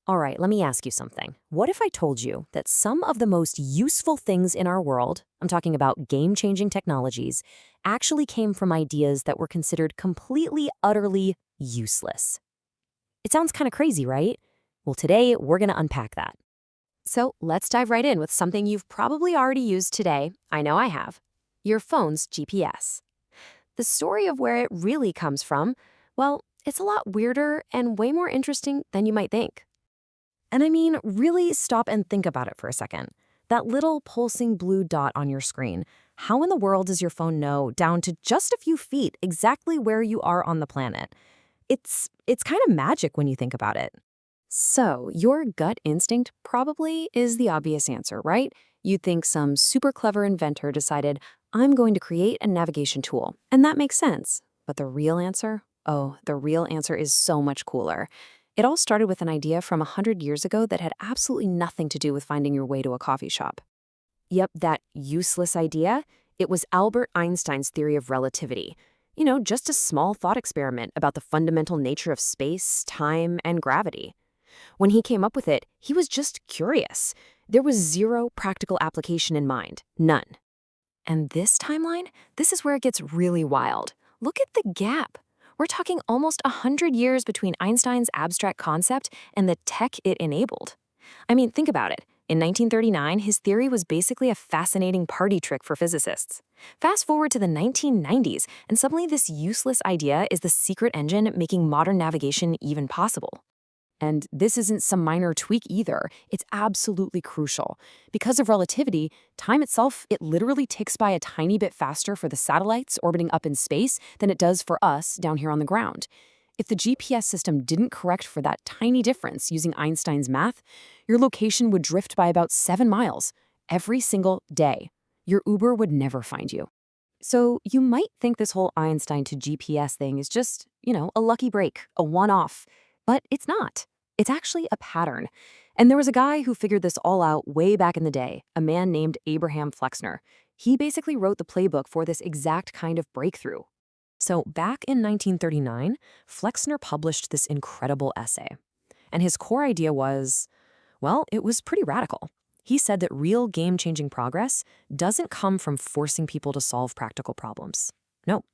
All right, let me ask you something. What if I told you that some of the most useful things in our world, I'm talking about game-changing technologies, actually came from ideas that were considered completely, utterly useless? It sounds kind of crazy, right? Well, today we're going to unpack that. So let's dive right in with something you've probably already used today. I know I have. Your phone's GPS. The story of where it really comes from, well, it's a lot weirder and way more interesting than you might think. And I mean, really stop and think about it for a second. That little pulsing blue dot on your screen, how in the world does your phone know, down to just a few feet, exactly where you are on the planet? It's kind of magic when you think about it. So, your gut instinct probably is the obvious answer, right? You'd think some super clever inventor decided, I'm going to create a navigation tool. And that makes sense. But the real answer? Oh, the real answer is so much cooler. It all started with an idea from 100 years ago that had absolutely nothing to do with finding your way to a coffee shop. Yep, that useless idea. It was Albert Einstein's theory of relativity. Just a small thought experiment about the fundamental nature of space, time, and gravity. When he came up with it, he was just curious. There was zero practical application in mind, none. And this timeline, this is where it gets really wild. Look at the gap. We're talking almost 100 years between Einstein's abstract concept and the tech it enabled. I mean, think about it. In 1939, his theory was basically a fascinating party trick for physicists. Fast forward to the 1990s, and suddenly this useless idea is the secret engine making modern navigation even possible. And this isn't some minor tweak either. It's absolutely crucial. Because of relativity, time itself, it literally ticks by a tiny bit faster for the satellites orbiting up in space than it does for us down here on the ground. If the GPS system didn't correct for that tiny difference using Einstein's math, your location would drift by about 7 miles every single day. Your Uber would never find you. So you might think this whole Einstein to GPS thing is just, a lucky break, a one-off. But it's not. It's actually a pattern. And there was a guy who figured this all out way back in the day, a man named Abraham Flexner. He basically wrote the playbook for this exact kind of breakthrough. So back in 1939, Flexner published this incredible essay. And his core idea was, well, it was pretty radical. He said that real game-changing progress doesn't come from forcing people to solve practical problems. No,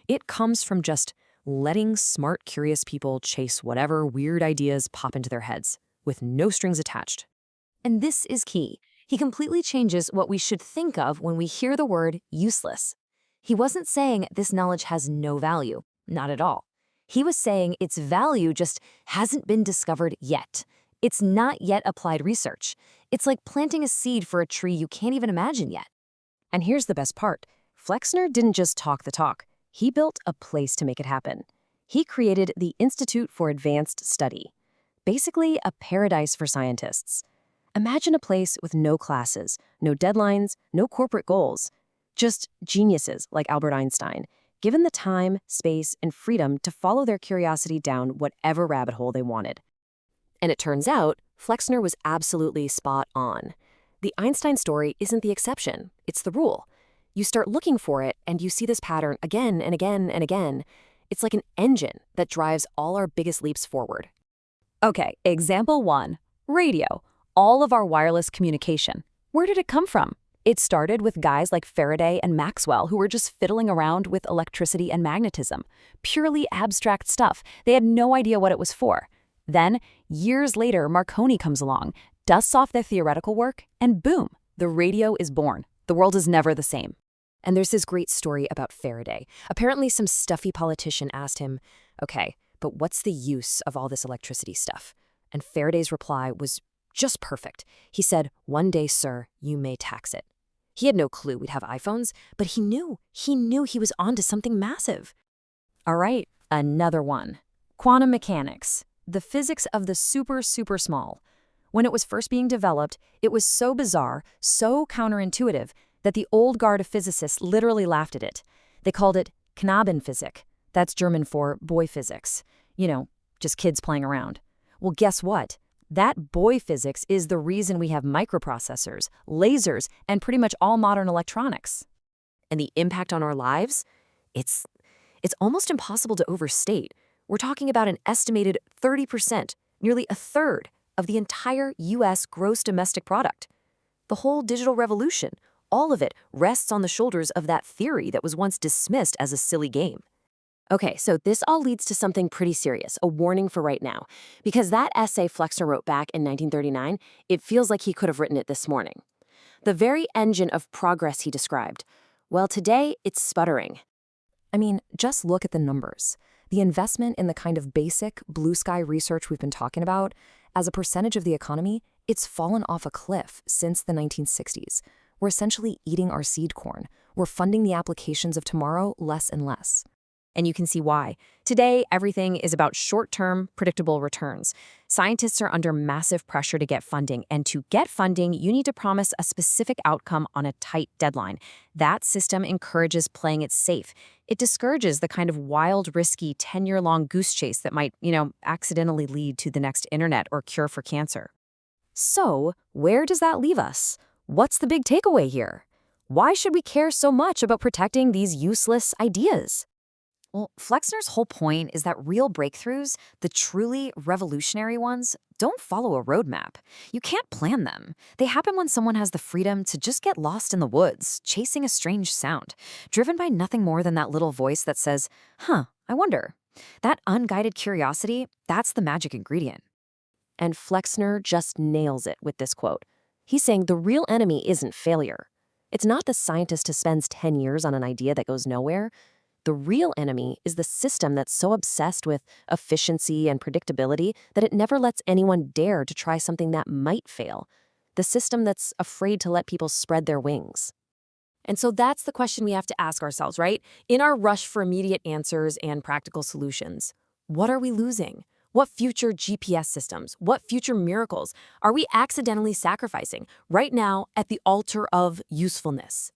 it comes from just letting smart, curious people chase whatever weird ideas pop into their heads, with no strings attached. And this is key. He completely changes what we should think of when we hear the word useless. He wasn't saying this knowledge has no value, not at all. He was saying its value just hasn't been discovered yet. It's not yet applied research. It's like planting a seed for a tree you can't even imagine yet. And here's the best part. Flexner didn't just talk the talk. He built a place to make it happen. He created the Institute for Advanced Study, basically a paradise for scientists. Imagine a place with no classes, no deadlines, no corporate goals, just geniuses like Albert Einstein, given the time, space, and freedom to follow their curiosity down whatever rabbit hole they wanted. And it turns out, Flexner was absolutely spot on. The Einstein story isn't the exception, it's the rule. You start looking for it, and you see this pattern again and again and again. It's like an engine that drives all our biggest leaps forward. Okay, example 1. Radio. All of our wireless communication. Where did it come from? It started with guys like Faraday and Maxwell who were just fiddling around with electricity and magnetism. Purely abstract stuff. They had no idea what it was for. Then, years later, Marconi comes along, dusts off their theoretical work, and boom, the radio is born. The world is never the same. And there's this great story about Faraday. Apparently some stuffy politician asked him, okay, but what's the use of all this electricity stuff? And Faraday's reply was just perfect. He said, one day, sir, you may tax it. He had no clue we'd have iPhones, but he knew he was onto something massive. All right, another one. Quantum mechanics, the physics of the super, super small. When it was first being developed, it was so bizarre, so counterintuitive, that the old guard of physicists literally laughed at it. They called it Knabenphysik. That's German for boy physics. Just kids playing around. Well, guess what? That boy physics is the reason we have microprocessors, lasers, and pretty much all modern electronics. And the impact on our lives? It's almost impossible to overstate. We're talking about an estimated 30%, nearly a third, of the entire U.S. gross domestic product. The whole digital revolution, all of it rests on the shoulders of that theory that was once dismissed as a silly game. Okay, so this all leads to something pretty serious, a warning for right now. Because that essay Flexner wrote back in 1939, it feels like he could have written it this morning. The very engine of progress he described, well, today it's sputtering. I mean, just look at the numbers. The investment in the kind of basic blue sky research we've been talking about, as a percentage of the economy, it's fallen off a cliff since the 1960s. We're essentially eating our seed corn. We're funding the applications of tomorrow less and less. And you can see why. Today, everything is about short-term, predictable returns. Scientists are under massive pressure to get funding, and to get funding, you need to promise a specific outcome on a tight deadline. That system encourages playing it safe. It discourages the kind of wild, risky, 10-year-long goose chase that might, accidentally lead to the next internet or cure for cancer. So, where does that leave us? What's the big takeaway here? Why should we care so much about protecting these useless ideas? Well, Flexner's whole point is that real breakthroughs, the truly revolutionary ones, don't follow a roadmap. You can't plan them. They happen when someone has the freedom to just get lost in the woods, chasing a strange sound, driven by nothing more than that little voice that says, I wonder. That unguided curiosity, that's the magic ingredient. And Flexner just nails it with this quote. He's saying the real enemy isn't failure. It's not the scientist who spends 10 years on an idea that goes nowhere. The real enemy is the system that's so obsessed with efficiency and predictability that it never lets anyone dare to try something that might fail. The system that's afraid to let people spread their wings. And so that's the question we have to ask ourselves, right? In our rush for immediate answers and practical solutions, what are we losing? What future GPS systems, what future miracles are we accidentally sacrificing right now at the altar of usefulness?